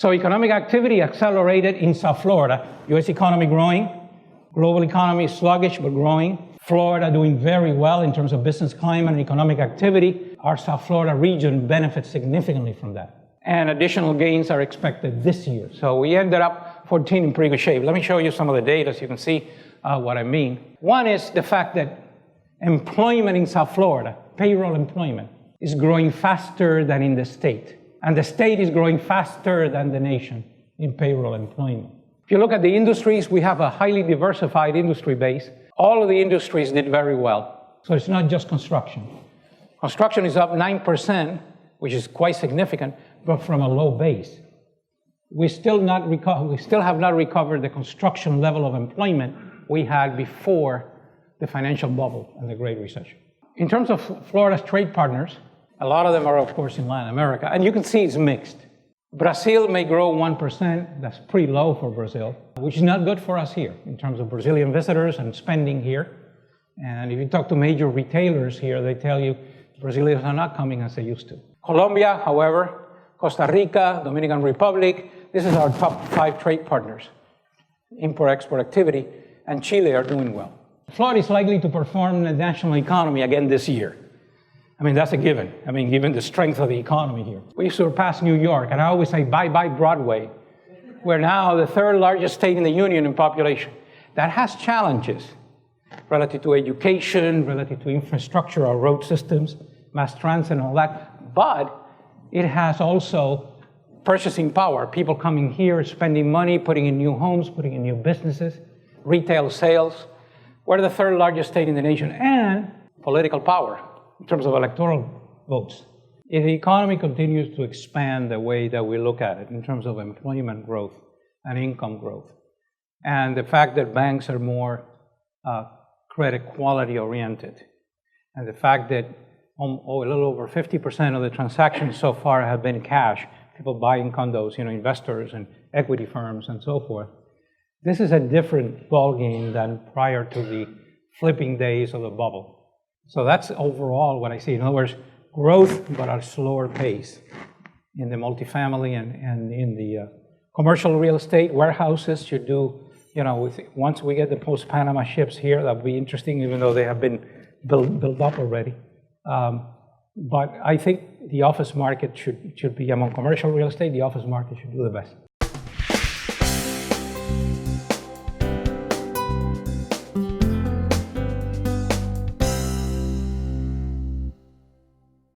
So economic activity accelerated in South Florida. U.S. economy growing, global economy sluggish but growing. Florida doing very well in terms of business climate and economic activity. Our South Florida region benefits significantly from that. And additional gains are expected this year. So we ended up 14 in pretty good shape. Let me show you some of the data so you can see what I mean. One is the fact that employment in South Florida, payroll employment, is growing faster than in the state. And the state is growing faster than the nation in payroll employment. If you look at the industries, we have a highly diversified industry base. All of the industries did very well. So it's not just construction. Construction is up 9%, which is quite significant, but from a low base. We still have not recovered the construction level of employment we had before the financial bubble and the Great Recession. In terms of Florida's trade partners, a lot of them are, of course, in Latin America, and you can see it's mixed. Brazil may grow 1%, that's pretty low for Brazil, which is not good for us here in terms of Brazilian visitors and spending here. And if you talk to major retailers here, they tell you Brazilians are not coming as they used to. Colombia, however, Costa Rica, Dominican Republic, this is our top 5 trade partners. Import-export activity, and Chile are doing well. Florida is likely to perform in the national economy again this year. I mean, that's a given. I mean, given the strength of the economy here. We surpassed New York, and I always say, bye-bye Broadway. We're now the 3rd largest state in the union in population. That has challenges relative to education, relative to infrastructure, our road systems, mass transit, and all that. But it has also purchasing power. People coming here, spending money, putting in new homes, putting in new businesses, retail sales. We're the 3rd largest state in the nation, and political power in terms of electoral votes. If the economy continues to expand the way that we look at it in terms of employment growth and income growth, and the fact that banks are more credit quality oriented, and the fact that a little over 50% of the transactions so far have been cash, people buying condos, investors and equity firms and so forth. This is a different ballgame than prior to the flipping days of the bubble. So that's overall what I see. In other words, growth, but at a slower pace in the multifamily and in the commercial real estate. Warehouses should do, once we get the post-Panama ships here, that'll be interesting, even though they have been built up already. But I think the office market should be, among commercial real estate, the office market should do the best.